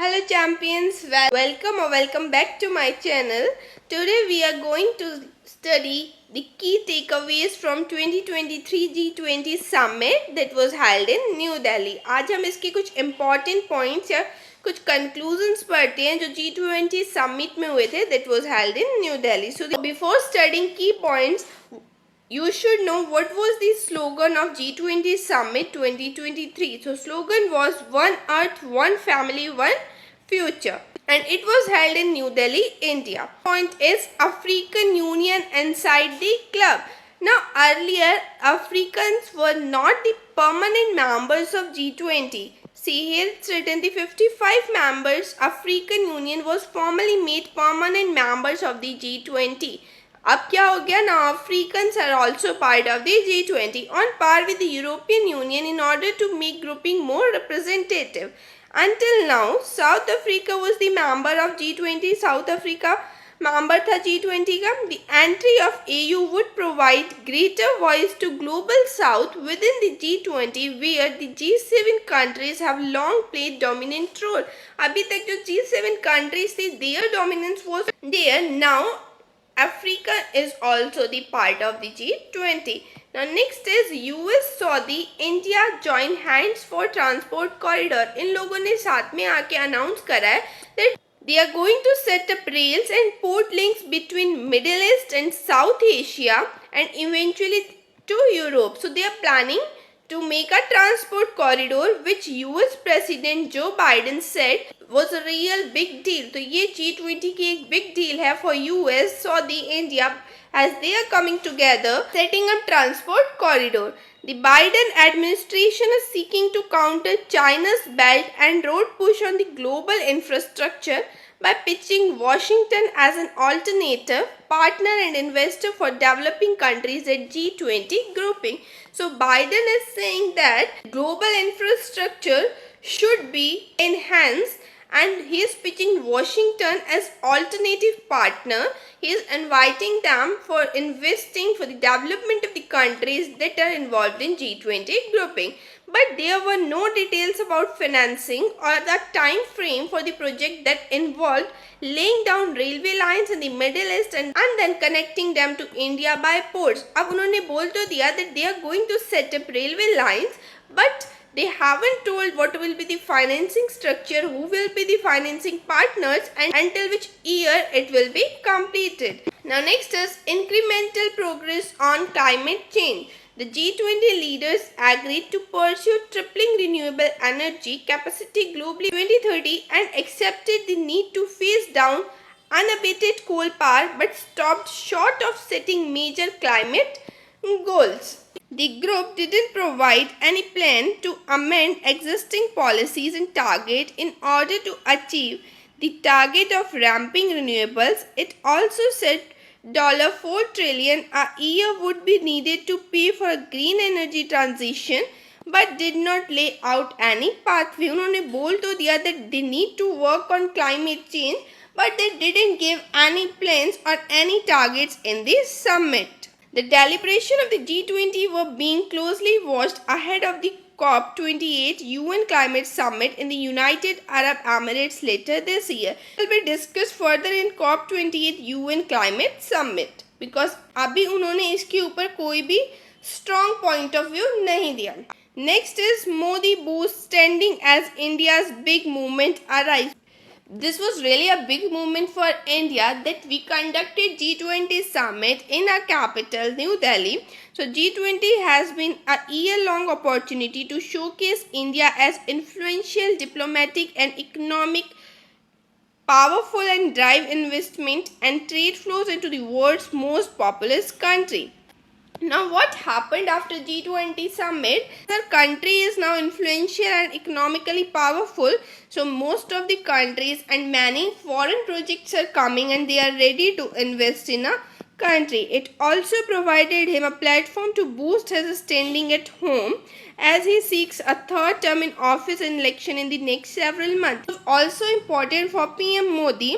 Hello champions, welcome back to my channel. Today we are going to study the key takeaways from 2023 G20 Summit that was held in New Delhi. आज हम इसके कुछ important points या कुछ conclusions पढ़ते हैं जो G20 Summit में हुए थे that was held in New Delhi. So before studying key points, you should know what was the slogan of G20 Summit 2023. So slogan was One Earth, One Family, One Future. And it was held in New Delhi, India. Point is African Union inside the club. Now earlier Africans were not the permanent members of G20. See here it's written the 55 members African Union was formally made permanent members of the G20. अब क्या हो गया now Africans are also part of the G20 on par with the European Union in order to make grouping more representative. Until now, South Africa was the member of G20. South Africa member था G20 का. The entry of AU would provide greater voice to global South within the G20 where the G7 countries have long played dominant role. अभी तक जो G7 countries थे their dominance was there. Now Africa is also the part of the G20. Now next is US saw the India join hands for transport corridor. इन लोगों ने साथ में आके announce करा है that they are going to set up rails and port links between Middle East and South Asia and eventually to Europe. So they are planning to make a transport corridor which US President Joe Biden said was a real big deal. तो ये G20 की एक big deal है for US saw the India as they are coming together setting up transport corridor. The Biden administration is seeking to counter China's Belt and Road push on the global infrastructure by pitching Washington as an alternative partner and investor for developing countries at G20 grouping. So Biden is saying that global infrastructure should be enhanced and he is pitching Washington as alternative partner. He is inviting them for investing for the development of the countries that are involved in G20 grouping. But there were no details about financing or the time frame for the project that involved laying down railway lines in the Middle East and then connecting them to India by ports. अब उन्होंने बोल तो दिया that they are going to set up railway lines, but they haven't told what will be the financing structure, who will be the financing partners and until which year it will be completed. Now next is incremental progress on climate change. The G20 leaders agreed to pursue tripling renewable energy capacity globally 2030 and accepted the need to phase down unabated coal power but stopped short of setting major climate goals. The group didn't provide any plan to amend existing policies and target in order to achieve the target of ramping renewables. It also said $4 trillion a year would be needed to pay for a green energy transition but did not lay out any pathway. उन्होंने बोल तो दिया that they need to work on climate change but they didn't give any plans or any targets in the summit. The deliberations of the G20 were being closely watched ahead of the COP28 UN Climate Summit in the United Arab Emirates later this year. It will be discussed further in COP28 UN Climate Summit because अभी उन्होंने इसके ऊपर कोई भी strong point of view नहीं दिया. Next is Modi boosts standing as India's big movement arrives. This was really a big movement for India that we conducted G20 Summit in our capital, New Delhi. So G20 has been a year-long opportunity to showcase India as influential, diplomatic and economic powerful and drive investment and trade flows into the world's most populous country. Now what happened after G20 summit? The country is now influential and economically powerful. So most of the countries and many foreign projects are coming and they are ready to invest in a country. It also provided him a platform to boost his standing at home as he seeks a third term in office and election in the next several months. It was also important for PM Modi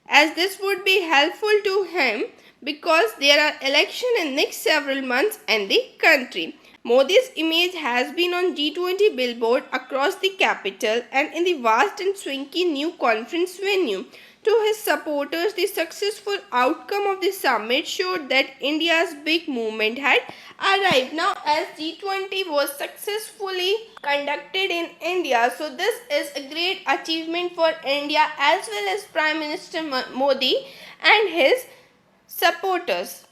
as this would be helpful to him because there are elections in next several months in the country. Modi's image has been on G20 billboard across the capital and in the vast and swanky new conference venue. To his supporters, the successful outcome of the summit showed that India's big movement had arrived. Now, as G20 was successfully conducted in India, so this is a great achievement for India as well as Prime Minister Modi and his supporters.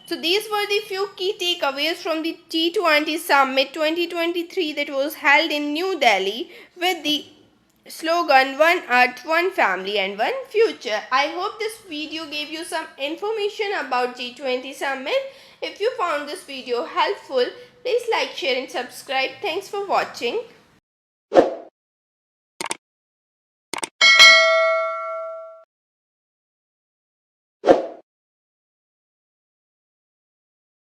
So these were the few key takeaways from the G20 Summit 2023 that was held in New Delhi with the slogan One Earth, One Family and One Future. I hope this video gave you some information about G20 Summit. If you found this video helpful, please like, share and subscribe. Thanks for watching.